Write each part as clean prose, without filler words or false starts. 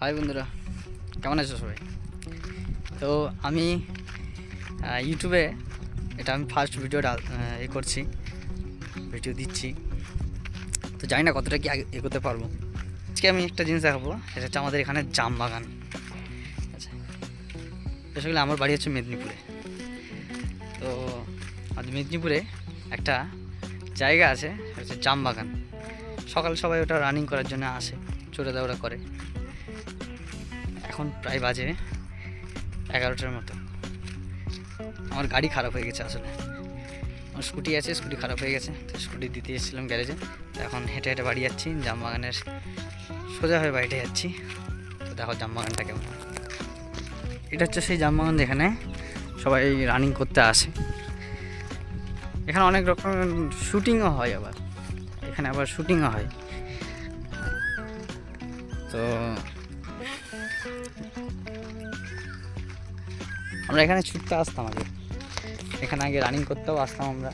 High বন্ধুরা, কেমন আছো সবাই? তো আমি ইউটিউবে এটা আমি ফার্স্ট ভিডিওটা করছি, ভিডিও দিচ্ছি। তো জানি না কতটা কি এগোতে পারবো। আজকে আমি একটা জিনিস দেখাবো, সেটা হচ্ছে আমাদের এখানে জাম বাগান। আচ্ছা, বেসিক্যালি আমার বাড়ি হচ্ছে মেদিনীপুরে। তো আমাদের মেদিনীপুরে একটা জায়গা আছে, সেটা হচ্ছে জাম বাগান। সকাল সবাই ওটা রানিং করার জন্য আসে, ছোটা দাওড়া করে। এখন প্রায় বাজে 11টার মতো। আমার গাড়ি খারাপ হয়ে গেছে আসলে। আমার স্কুটি আছে, স্কুটি খারাপ হয়ে গেছে, তো স্কুটি দিতে এসেছিলাম গ্যারেজে। তো এখন হেঁটে হেঁটে বাড়ি যাচ্ছি, জামবাগানের সোজা হয়ে বাড়িতে যাচ্ছি। তো দেখো জামবাগানটা কেমন। এটা হচ্ছে সেই জামবাগান যেখানে সবাই রানিং করতে আসে। এখানে অনেক রকম শুটিংও হয়, এখানে আবার শুটিংও হয়। তো আমরা এখানে ছুটতে আসতাম আগে, এখানে আগে রানিং করতেও আসতাম আমরা।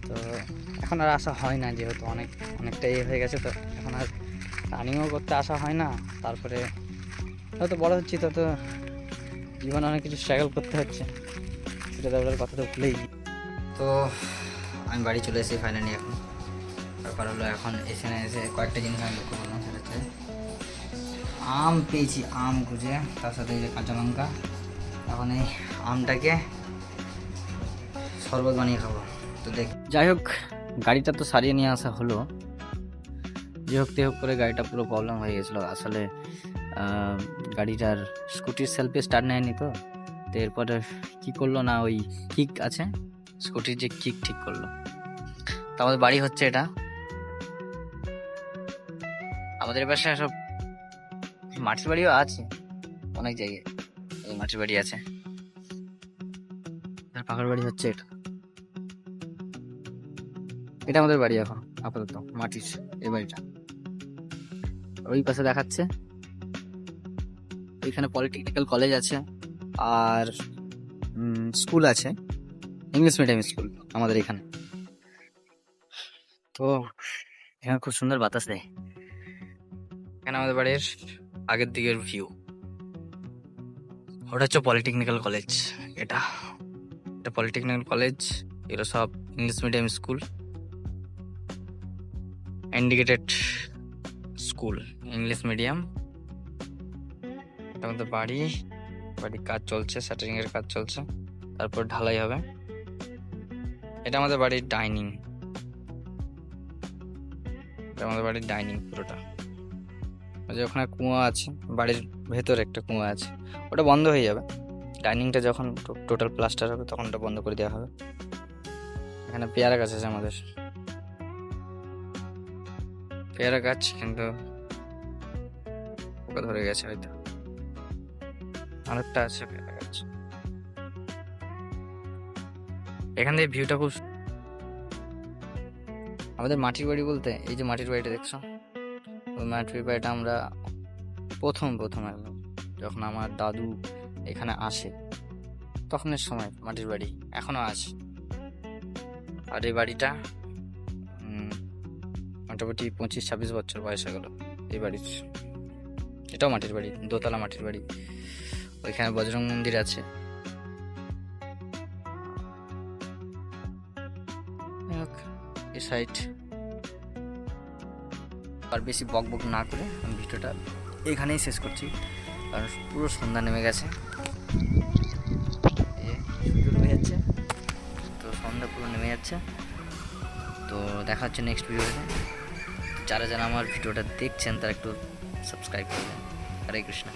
তো এখন আর আসা হয় না, যেহেতু অনেকটা হয়ে গেছে। তো এখন আর রানিংও করতে আসা হয় না। তারপরে যত বড় হচ্ছি তত জীবনে অনেক কিছু স্ট্রাগল করতে হচ্ছে, সেটা দৌড়ার কথা তো ভুলেই। তো আমি বাড়ি চলে এসেছি ফাইনালি। এখন ব্যাপার হলো, এখন এসে কয়েকটা জিনিস আমি লক্ষ্য করলাম। সেটা হচ্ছে আম পেয়েছি, আম খুঁজে, তার সাথে এই যে কাঁচা লঙ্কা। এখন এই আমটাকে শরবত বানিয়ে খাবো। তো দেখ, যাই হোক, গাড়িটা তো সারিয়ে নিয়ে আসা হলো। যে হোক করে গাড়িটা পুরো প্রবলেম হয়ে গেছিলো আসলে। গাড়িটার স্কুটির সেলফে স্টার্ট নেয়নি। তো এরপরে কি করলো না, ওই কিক আছে স্কুটির, যে কিক ঠিক করলো। তো আমাদের বাড়ি হচ্ছে এটা। আমাদের পাশে সব মাটির বাড়িও আছে অনেক জায়গায়, এই মাটির বাড়ি আছে। পাকার বাড়ি হচ্ছে এটা। এটা আমাদের বাড়ি এখন আপাতত মাটির, এই বাড়িটা। ওই পাশে দেখাচ্ছে এখানে পলিটেকনিক্যাল কলেজ আছে, আর স্কুল আছে, ইংলিশ মিডিয়াম স্কুল আমাদের এখানে। তো এখানে খুব সুন্দর বাতাস দেয়। এখানে আমাদের বাড়ির আগের দিকের ভিউ, ওটা হচ্ছে পলিটেকনিক্যাল কলেজ। এটা পলিটেকনিক্যাল কলেজ, এগুলো সব English medium school, indicated school, English medium. এটা আমাদের বাড়ির কাজ চলছে, স্যাটারিং এর কাজ চলছে, তারপর ঢালাই হবে। এটা আমাদের বাড়ির ডাইনিং, পুরোটা। যে ওখানে কুয়া আছে, বাড়ির ভেতরে একটা কুয়া আছে, ওটা বন্ধ হয়ে যাবে। ডাইনিংটা যখন টোটাল প্লাস্টার হবে তখন ওটা বন্ধ করে দেওয়া হবে। এখানে পেয়ারা গাছ আছে আমাদের, পেয়ারা গাছ, কিন্তু পোকা ধরে গেছে হয়তো। আরেকটা আছে পেয়ারা গাছ। এখান থেকে ভিউটা খুব। আমাদের মাটির বাড়ি বলতে এই যে মাটির বাড়িটা দেখছো, ওই মাটির বাড়িটা আমরা প্রথম একদম যখন আমার দাদু এখানে আসে তখনের সময় মাটির বাড়ি, এখনো আছে। আর এই বাড়িটা মোটামুটি 25-26 বছর বয়স হয়ে গেল এই বাড়ির। এটাও মাটির বাড়ি, দোতলা মাটির বাড়ি। ওইখানে বজরং মন্দির আছে। এই সাইড। আর বেশি বক না করে আমি ভিডিওটা এখানেই শেষ করছি, কারণ পুরো সন্ধ্যা নেমে গেছে, সূর্য নেমে যাচ্ছে। তো সন্ধ্যা পুরো নেমে যাচ্ছে। তো দেখা হচ্ছে নেক্সট ভিডিওতে। যারা আমার ভিডিওটা দেখছেন তারা একটু সাবস্ক্রাইব করবেন। হরে কৃষ্ণ।